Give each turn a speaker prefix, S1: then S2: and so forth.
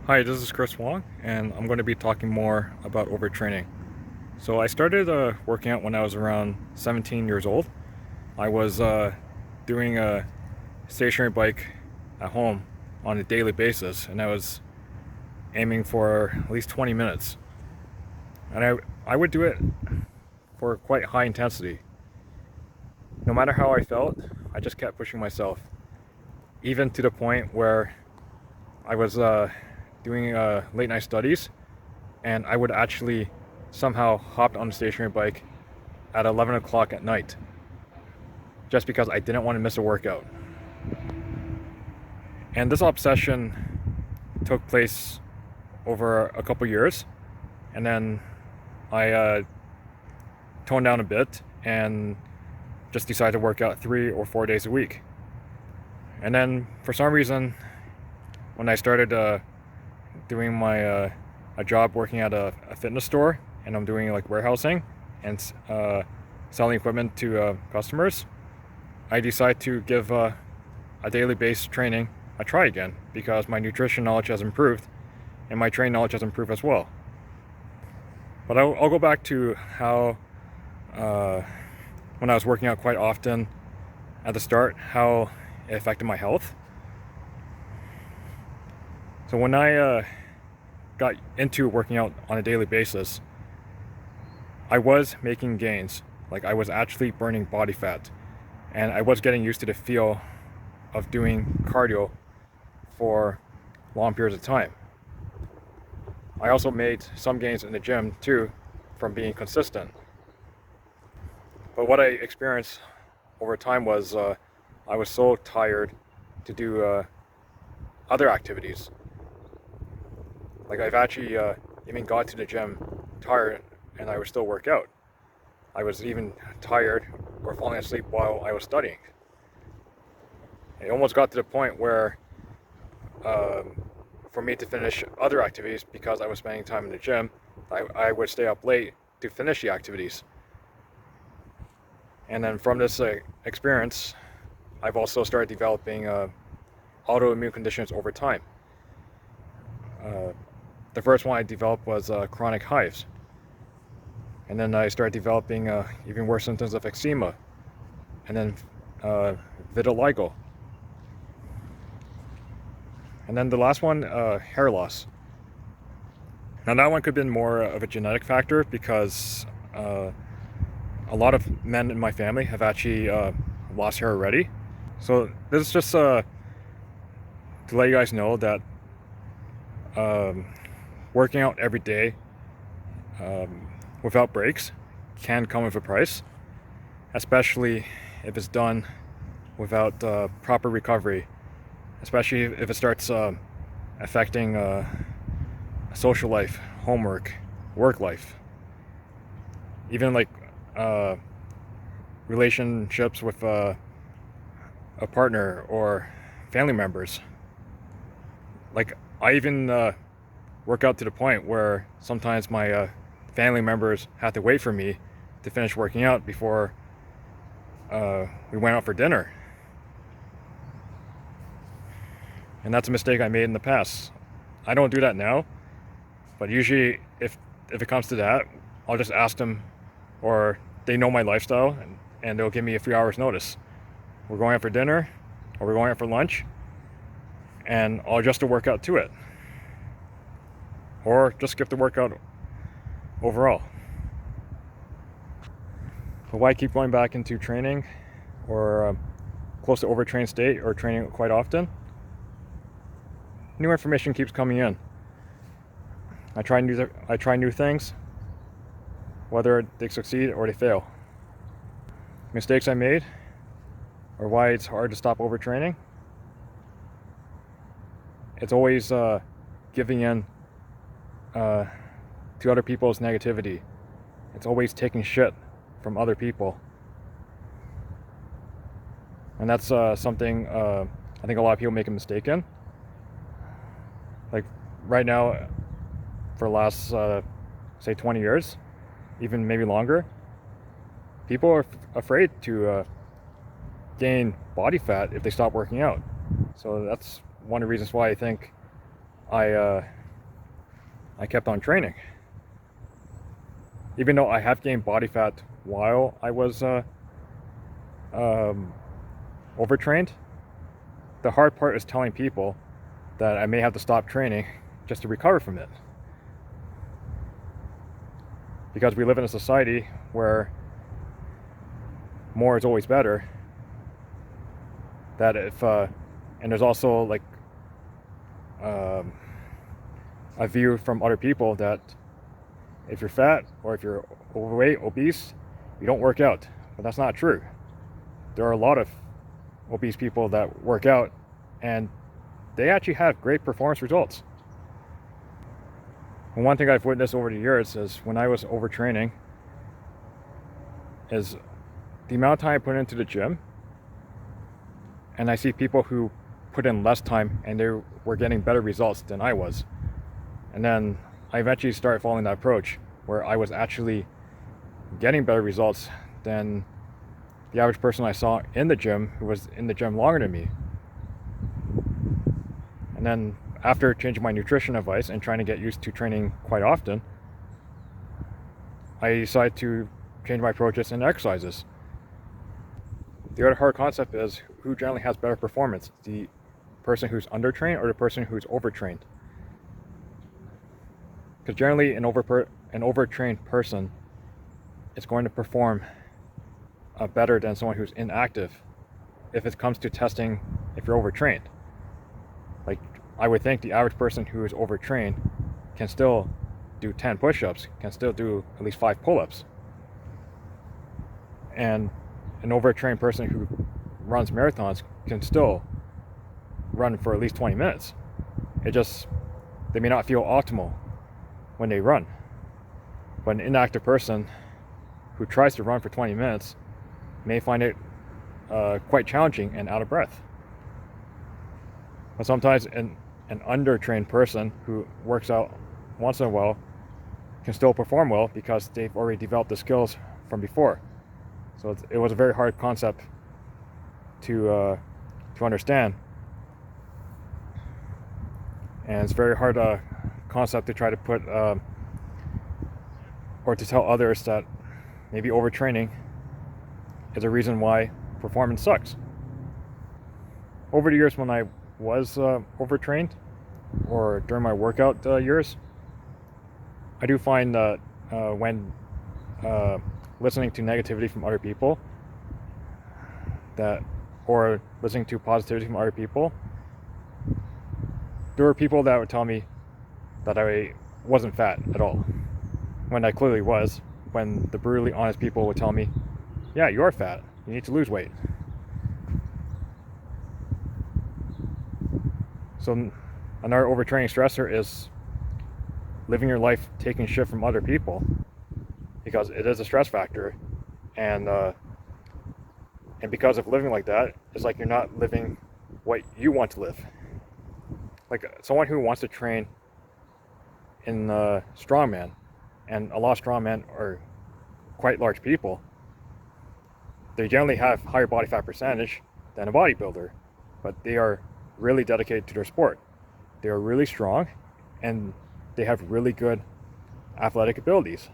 S1: Hi, this is Chris Wong, and I'm going to be talking more about overtraining. So I started working out when I was around 17 years old. I was doing a stationary bike at home on a daily basis, and I was aiming for at least 20 minutes. And I would do it for quite high intensity. No matter how I felt, I just kept pushing myself, even to the point where I was doing late night studies, and I would actually somehow hop on the stationary bike at 11 o'clock at night just because I didn't want to miss a workout. And this obsession took place over a couple years, and then I toned down a bit and just decided to work out 3 or 4 days a week. And then for some reason, when I started doing my a job working at a fitness store, and I'm doing like warehousing and selling equipment to customers, I decided to give a daily based training a try again because my nutrition knowledge has improved and my training knowledge has improved as well. But I'll go back to how when I was working out quite often at the start, how it affected my health. So when I got into working out on a daily basis, I was making gains. Like I was actually burning body fat, and I was getting used to the feel of doing cardio for long periods of time. I also made some gains in the gym too from being consistent. But what I experienced over time was I was so tired to do other activities. Like I've actually even got to the gym tired and I would still work out. I was even tired or falling asleep while I was studying. It almost got to the point where for me to finish other activities because I was spending time in the gym, I would stay up late to finish the activities. And then from this experience, I've also started developing autoimmune conditions over time. The first one I developed was chronic hives. And then I started developing even worse symptoms of eczema, and then vitiligo. And then the last one, hair loss. Now that one could have been more of a genetic factor because a lot of men in my family have actually lost hair already. So this is just to let you guys know that working out every day without breaks can come with a price, especially if it's done without proper recovery, especially if it starts affecting social life, homework, work life, even like relationships with a partner or family members. Like I even work out to the point where sometimes my family members have to wait for me to finish working out before we went out for dinner. And that's a mistake I made in the past. I don't do that now, but usually if it comes to that, I'll just ask them, or they know my lifestyle, and they'll give me a few hours notice. We're going out for dinner, or we're going out for lunch, and I'll adjust the workout to it. Or just skip the workout overall. But why keep going back into training or close to overtrained state or training quite often? New information keeps coming in. I try new things, whether they succeed or they fail. Mistakes I made, or why it's hard to stop overtraining. It's always giving in to other people's negativity. It's always taking shit from other people. And that's something I think a lot of people make a mistake in. Like right now, for the last, say 20 years, even maybe longer, people are afraid to gain body fat if they stop working out. So that's one of the reasons why I think I kept on training. Even though I have gained body fat while I was overtrained, the hard part is telling people that I may have to stop training just to recover from it. Because we live in a society where more is always better. That if, and there's also like a view from other people that if you're fat or if you're overweight, obese, you don't work out. But that's not true. There are a lot of obese people that work out and they actually have great performance results. And one thing I've witnessed over the years is when I was overtraining is the amount of time I put into the gym, and I see people who put in less time and they were getting better results than I was. And then I eventually started following that approach where I was actually getting better results than the average person I saw in the gym who was in the gym longer than me. And then after changing my nutrition advice and trying to get used to training quite often, I decided to change my approaches and exercises. The other hard concept is who generally has better performance, the person who's undertrained or the person who's overtrained. Because generally an overtrained person is going to perform better than someone who's inactive if it comes to testing if you're overtrained. Like, I would think the average person who is overtrained can still do 10 push-ups, can still do at least 5 pull-ups. And an overtrained person who runs marathons can still run for at least 20 minutes. They may not feel optimal when they run. But an inactive person who tries to run for 20 minutes may find it quite challenging and out of breath. But sometimes an undertrained person who works out once in a while can still perform well because they've already developed the skills from before. So it was a very hard concept to understand, and it's a very hard concept to try to put or to tell others that maybe overtraining is a reason why performance sucks. Over the years when I was overtrained or during my workout years, I do find that when listening to negativity from other people or listening to positivity from other people, there were people that would tell me that I wasn't fat at all, when I clearly was, when the brutally honest people would tell me, yeah, you are fat, you need to lose weight. So another overtraining stressor is living your life taking shit from other people, because it is a stress factor, and because of living like that, it's like you're not living what you want to live. Like someone who wants to train in strongman, and a lot of strongmen are quite large people, they generally have higher body fat percentage than a bodybuilder, but they are really dedicated to their sport. They are really strong and they have really good athletic abilities.